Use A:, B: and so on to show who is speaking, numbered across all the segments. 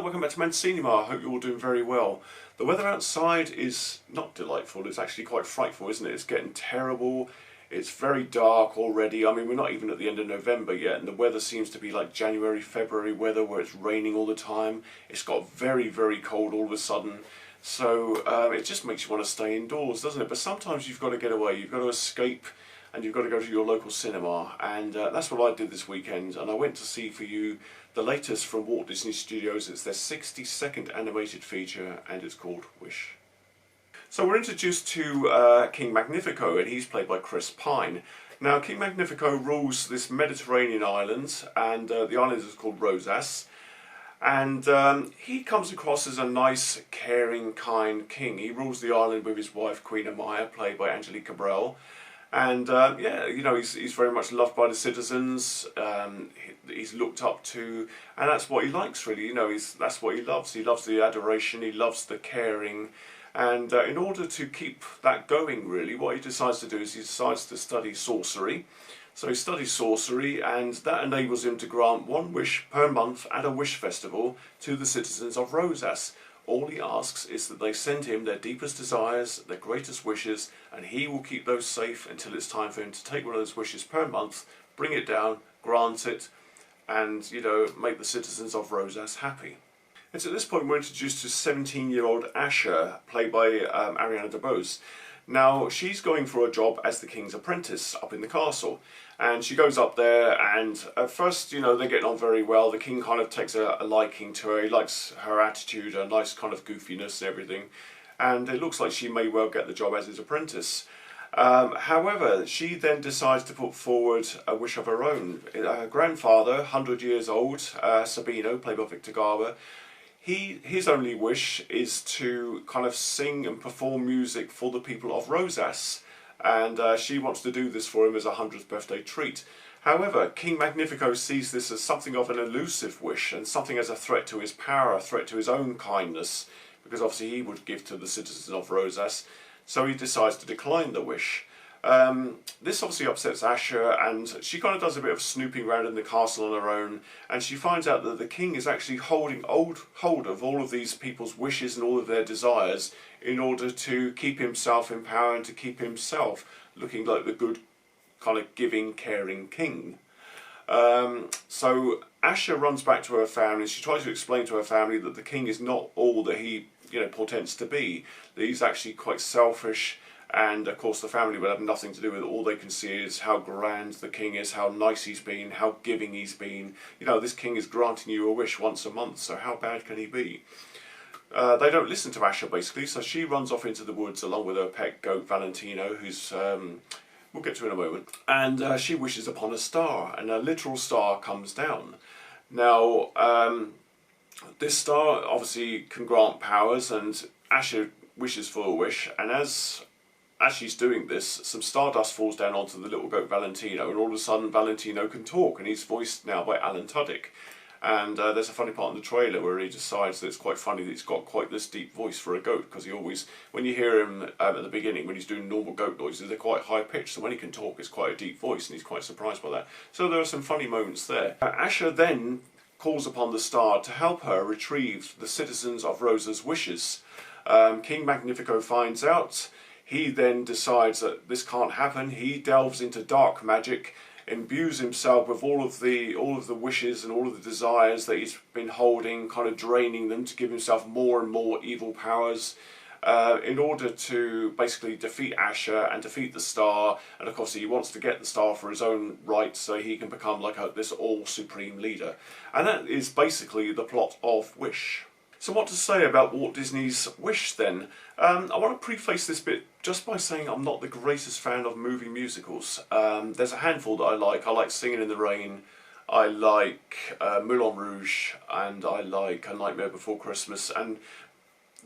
A: welcome back to Mancinima. I hope you're all doing very well. The weather outside is not delightful, it's actually quite frightful, isn't it? It's getting terrible, it's very dark already. I mean, we're not even at the end of November yet, and the weather seems to be like January, February weather where it's raining all the time. It's got very, very cold all of a sudden. So it just makes you want to stay indoors, doesn't it? But sometimes you've got to get away, you've got to escape, and you've got to go to your local cinema, and that's what I did this weekend. And I went to see for you the latest from Walt Disney Studios. It's their 62nd animated feature, and it's called Wish. So we're introduced to King Magnifico, and he's played by Chris Pine. Now, King Magnifico rules this Mediterranean island, and the island is called Rosas. And he comes across as a nice, caring, kind king. He rules the island with his wife, Queen Amaya, played by Angelique Cabrel. And yeah, you know, he's very much loved by the citizens. He's looked up to, and that's what he likes, really. You know, that's what he loves. He loves the adoration. He loves the caring. And in order to keep that going, really, what he decides to do is he decides to study sorcery. So he studies sorcery, and that enables him to grant one wish per month at a wish festival to the citizens of Rosas. All he asks is that they send him their deepest desires, their greatest wishes, and he will keep those safe until it's time for him to take one of those wishes per month, bring it down, grant it, and, you know, make the citizens of Rosas happy. It's at this point we're introduced to 17-year-old Asha, played by Ariana DeBose. Now, she's going for a job as the king's apprentice up in the castle. And she goes up there, and at first, you know, they're getting on very well. The king kind of takes a liking to her. He likes her attitude, a nice kind of goofiness and everything. And it looks like she may well get the job as his apprentice. However, she then decides to put forward a wish of her own. Her grandfather, 100 years old, Sabino, played by Victor Garber, his only wish is to kind of sing and perform music for the people of Rosas, and she wants to do this for him as a 100th birthday treat. However, King Magnifico sees this as something of an elusive wish, and something as a threat to his power, a threat to his own kindness, because obviously he would give to the citizens of Rosas, so he decides to decline the wish. This obviously upsets Asha, and she kind of does a bit of snooping around in the castle on her own, and she finds out that the king is actually holding hold of all of these people's wishes and all of their desires in order to keep himself in power and to keep himself looking like the good, kind of giving, caring king. So Asha runs back to her family. She tries to explain to her family that the king is not all that he, you know, portends to be, that he's actually quite selfish. And of course the family will have nothing to do with it. All they can see is how grand the king is, how nice he's been, how giving he's been. You know, this king is granting you a wish once a month, so how bad can he be? They don't listen to Asha, basically, so she runs off into the woods along with her pet goat Valentino, who's, we'll get to in a moment. And she wishes upon a star, and a literal star comes down. Now, this star obviously can grant powers, and Asha wishes for a wish, and as she's doing this, some stardust falls down onto the little goat Valentino, and all of a sudden Valentino can talk, and he's voiced now by Alan Tudyk. And there's a funny part in the trailer where he decides that it's quite funny that he's got quite this deep voice for a goat, because he always, when you hear him at the beginning, when he's doing normal goat noises, they're quite high pitched, so when he can talk it's quite a deep voice, and he's quite surprised by that. So there are some funny moments there. Asha then calls upon the star to help her retrieve the citizens of Rosa's wishes. King Magnifico finds out. He then decides that this can't happen. He delves into dark magic, imbues himself with all of the wishes and all of the desires that he's been holding, kind of draining them to give himself more and more evil powers, in order to basically defeat Asha and defeat the star. And of course he wants to get the star for his own right, so he can become like this all-supreme leader. And that is basically the plot of Wish. So what to say about Walt Disney's Wish then? I want to preface this bit just by saying I'm not the greatest fan of movie musicals. There's a handful that I like. I like Singing in the Rain, I like Moulin Rouge, and I like A Nightmare Before Christmas, and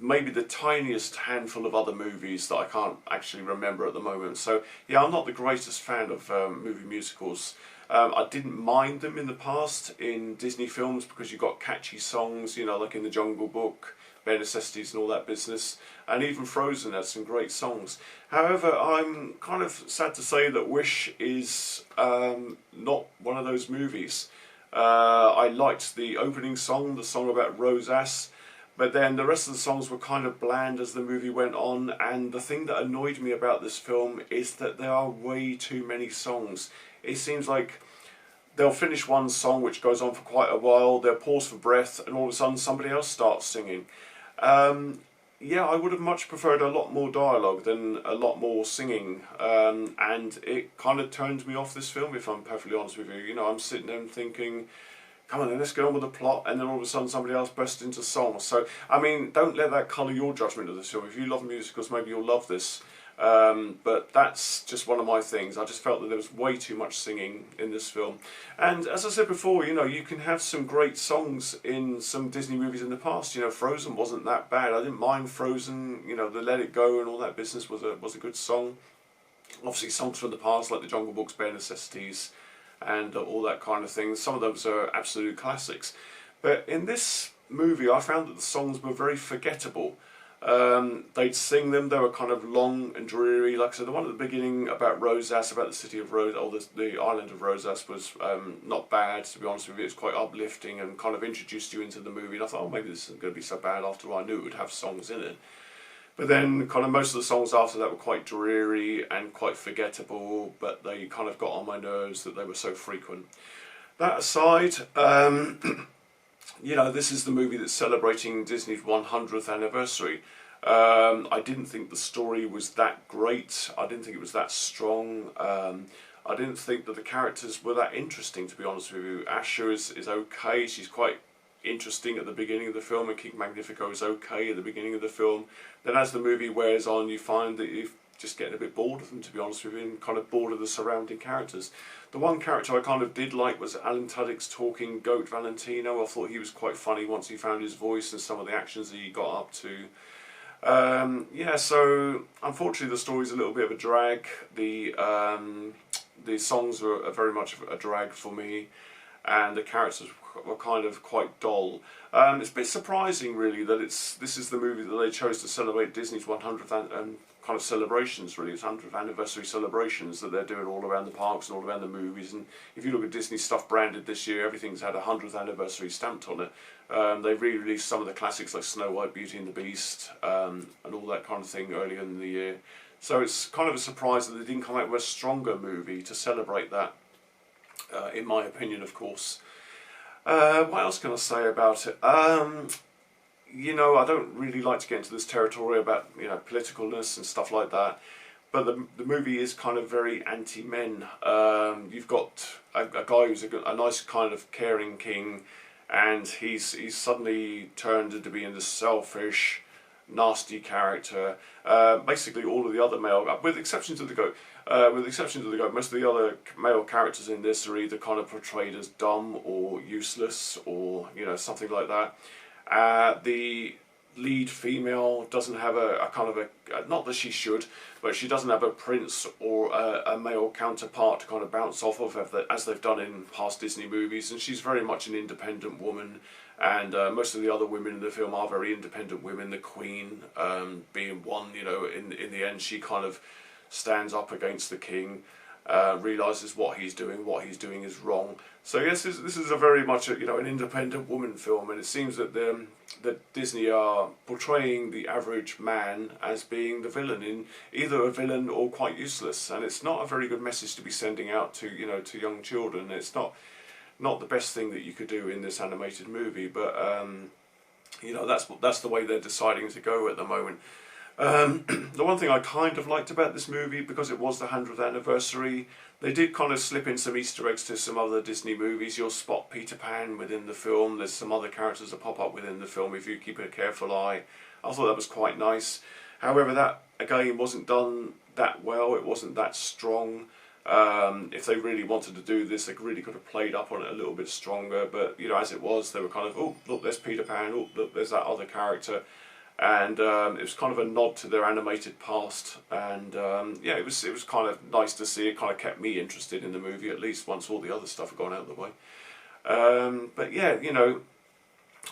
A: maybe the tiniest handful of other movies that I can't actually remember at the moment. So yeah, I'm not the greatest fan of movie musicals. I didn't mind them in the past in Disney films because you got catchy songs, you know, like in The Jungle Book, Bare Necessities and all that business, and even Frozen had some great songs. However, I'm kind of sad to say that Wish is not one of those movies. I liked the opening song, the song about Rosass, but then the rest of the songs were kind of bland as the movie went on, and the thing that annoyed me about this film is that there are way too many songs. It seems like they'll finish one song which goes on for quite a while, they'll pause for breath, and all of a sudden somebody else starts singing. Yeah, I would have much preferred a lot more dialogue than a lot more singing, and it kind of turned me off this film, if I'm perfectly honest with you. You know, I'm sitting there and thinking, come on then, let's get on with the plot, and then all of a sudden somebody else bursts into song. So, I mean, don't let that colour your judgment of this film. If you love musicals, maybe you'll love this. But that's just one of my things. I just felt that there was way too much singing in this film. And as I said before, you know, you can have some great songs in some Disney movies in the past. You know, Frozen wasn't that bad. I didn't mind Frozen. You know, the Let It Go and all that business was a good song. Obviously, songs from the past like the Jungle Book's Bare Necessities and all that kind of thing. Some of those are absolute classics. But in this movie, I found that the songs were very forgettable. They'd sing them, they were kind of long and dreary. Like I said, the one at the beginning about Rosass, about the city of Rose, or the island of Rosass, was not bad, to be honest with you. It's quite uplifting and kind of introduced you into the movie. And I thought, oh, maybe this isn't going to be so bad after all. I knew it would have songs in it. But then kind of most of the songs after that were quite dreary and quite forgettable, but they kind of got on my nerves that they were so frequent. That aside, you know, this is the movie that's celebrating Disney's 100th anniversary. I didn't think the story was that great. I didn't think it was that strong. I didn't think that the characters were that interesting, to be honest with you. Asha is okay. She's quite interesting at the beginning of the film, and King Magnifico is okay at the beginning of the film. Then as the movie wears on, you find that you're just getting a bit bored of them, to be honest with you, and kind of bored of the surrounding characters. The one character I kind of did like was Alan Tudyk's talking goat Valentino. I thought he was quite funny once he found his voice and some of the actions that he got up to. Yeah, so unfortunately the story's a little bit of a drag. The songs are very much a drag for me, and the characters were kind of quite dull. It's a bit surprising, really, that this is the movie that they chose to celebrate Disney's 100th kind of celebrations, really. It's 100th anniversary celebrations that they're doing all around the parks and all around the movies. And if you look at Disney stuff branded this year, everything's had a 100th anniversary stamped on it. They've re-released some of the classics like Snow White, Beauty and the Beast, and all that kind of thing earlier in the year. So it's kind of a surprise that they didn't come out with a stronger movie to celebrate that, in my opinion, of course. What else can I say about it? You know, I don't really like to get into this territory about, you know, politicalness and stuff like that, but the movie is kind of very anti-men. You've got a guy who's a nice kind of caring king, and he's suddenly turned into being this selfish, nasty character. Basically all of the other male, with exceptions of the goat, most of the other male characters in this are either kind of portrayed as dumb or useless, or, you know, something like that. The lead female doesn't have a kind of a, not that she should, but she doesn't have a prince or a male counterpart to kind of bounce off of, as they've done in past Disney movies, and she's very much an independent woman, and most of the other women in the film are very independent women, the Queen being one. You know, in the end she kind of stands up against the king, realises what he's doing is wrong. So yes, this is a very much a, you know, an independent woman film, and it seems that that Disney are portraying the average man as being the villain, in either a villain or quite useless, and it's not a very good message to be sending out to, you know, to young children. It's not the best thing that you could do in this animated movie, but you know, that's the way they're deciding to go at the moment. The one thing I kind of liked about this movie, because it was the 100th anniversary, they did kind of slip in some Easter eggs to some other Disney movies. You'll spot Peter Pan within the film. There's some other characters that pop up within the film if you keep a careful eye. I thought that was quite nice. However, that again wasn't done that well. It wasn't that strong. If they really wanted to do this, they really could have played up on it a little bit stronger. But, you know, as it was, they were kind of, oh, look, there's Peter Pan. Oh, look, there's that other character. And it was kind of a nod to their animated past, and yeah, it was kind of nice to see. It kind of kept me interested in the movie, at least once all the other stuff had gone out of the way. But yeah, you know,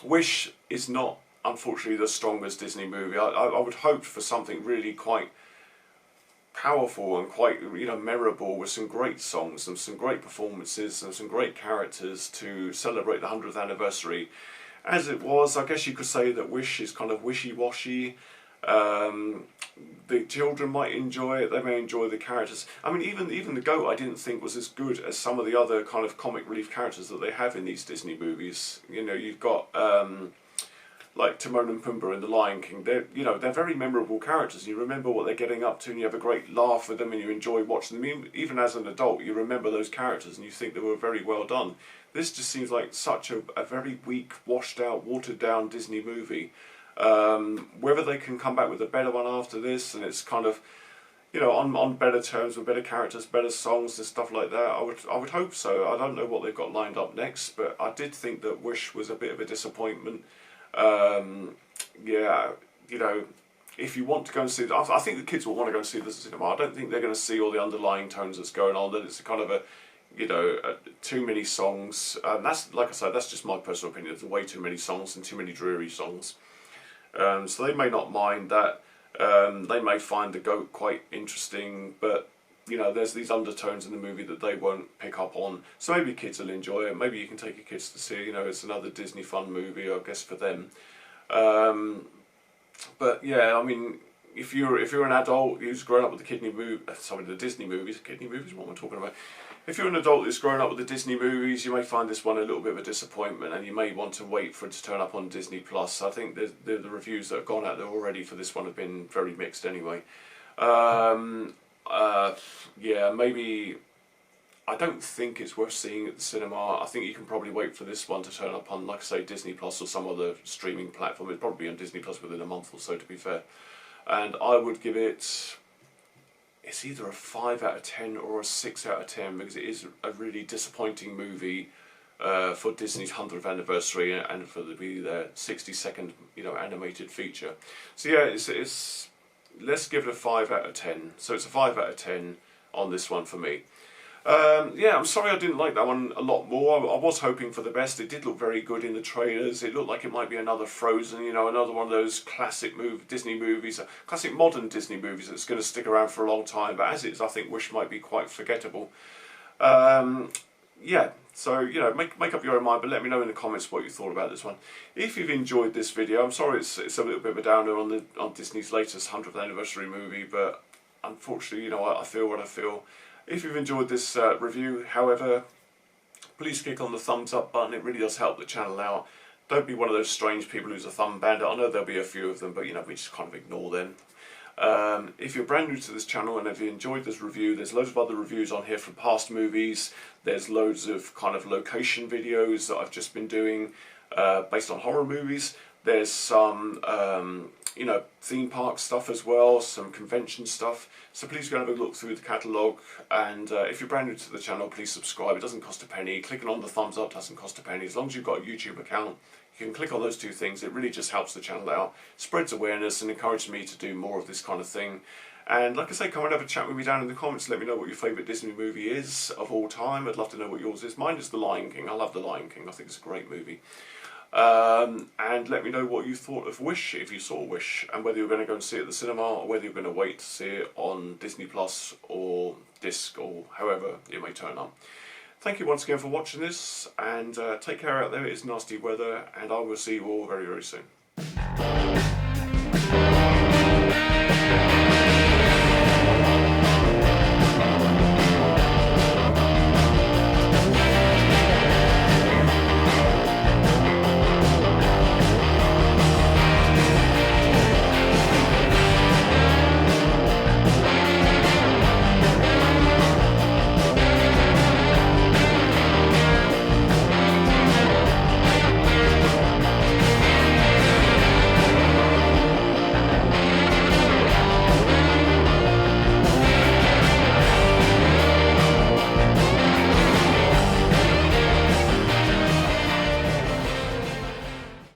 A: Wish is not, unfortunately, the strongest Disney movie. I would hope for something really quite powerful and quite, memorable, with some great songs and some great performances and some great characters to celebrate the 100th anniversary. As it was, I guess you could say that Wish is kind of wishy-washy. The children might enjoy it, they may enjoy the characters. I mean, even the goat I didn't think was as good as some of the other kind of comic relief characters that they have in these Disney movies. You've got like Timon and Pumbaa in The Lion King. They're very memorable characters, and you remember what they're getting up to, and you have a great laugh with them, and you enjoy watching them. Even as an adult, you remember those characters, and you think they were very well done. This just seems like such a very weak, washed out, watered down Disney movie. Whether they can come back with a better one after this, and it's kind of, on better terms, with better characters, better songs and stuff like that, I would hope so. I don't know what they've got lined up next, but I did think that Wish was a bit of a disappointment. If you want to go and see it, I think the kids will want to go and see this at cinema. I don't think they're going to see all the underlying tones that's going on, that it's kind of too many songs. That's, like I said, that's just my personal opinion. There's way too many songs and too many dreary songs. So they may not mind that. They may find the goat quite interesting, but there's these undertones in the movie that they won't pick up on. So maybe kids will enjoy it. Maybe you can take your kids to see it. It's another Disney fun movie, I guess, for them. But yeah, I mean, if you're an adult who's grown up with the Disney movies, what am I talking about? If you're an adult who's grown up with the Disney movies, you may find this one a little bit of a disappointment, and you may want to wait for it to turn up on Disney Plus. I think the reviews that have gone out there already for this one have been very mixed anyway. Maybe I don't think it's worth seeing at the cinema. I think you can probably wait for this one to turn up on, like I say, Disney Plus or some other streaming platform. It'll probably be on Disney Plus within a month or so, to be fair. And I would give it... It's either a 5 out of 10 or a 6 out of 10, because it is a really disappointing movie for Disney's 100th anniversary and for their 60-second animated feature. So yeah, it's let's give it a 5 out of 10. So it's a 5 out of 10 on this one for me. I'm sorry I didn't like that one a lot more. I was hoping for the best. It did look very good in the trailers. It looked like it might be another Frozen, another one of those classic Disney movies, classic modern Disney movies that's going to stick around for a long time. But as it is, I think Wish might be quite forgettable. So, make up your own mind, but let me know in the comments what you thought about this one. If you've enjoyed this video, I'm sorry it's a little bit of a downer on Disney's latest 100th anniversary movie, but unfortunately, I feel what I feel. If you've enjoyed this review, however, please click on the thumbs up button. It really does help the channel out. Don't be one of those strange people who's a thumb bandit. I know there'll be a few of them, but we just kind of ignore them. If you're brand new to this channel and if you enjoyed this review, there's loads of other reviews on here from past movies. There's loads of kind of location videos that I've just been doing based on horror movies. There's some theme park stuff as well, some convention stuff. So please go and have a look through the catalogue, and if you're brand new to the channel, please subscribe. It doesn't cost a penny. Clicking on the thumbs up doesn't cost a penny. As long as you've got a YouTube account, you can click on those two things. It really just helps the channel out, spreads awareness, and encourages me to do more of this kind of thing. And like I say, come and have a chat with me down in the comments. Let me know what your favourite Disney movie is of all time. I'd love to know what yours is. Mine is The Lion King. I love The Lion King. I think it's a great movie. And let me know what you thought of Wish, if you saw Wish, and whether you're going to go and see it at the cinema or whether you're going to wait to see it on Disney Plus or disc or however it may turn up. Thank you once again for watching this, and take care out there. It is nasty weather, and I will see you all very, very soon.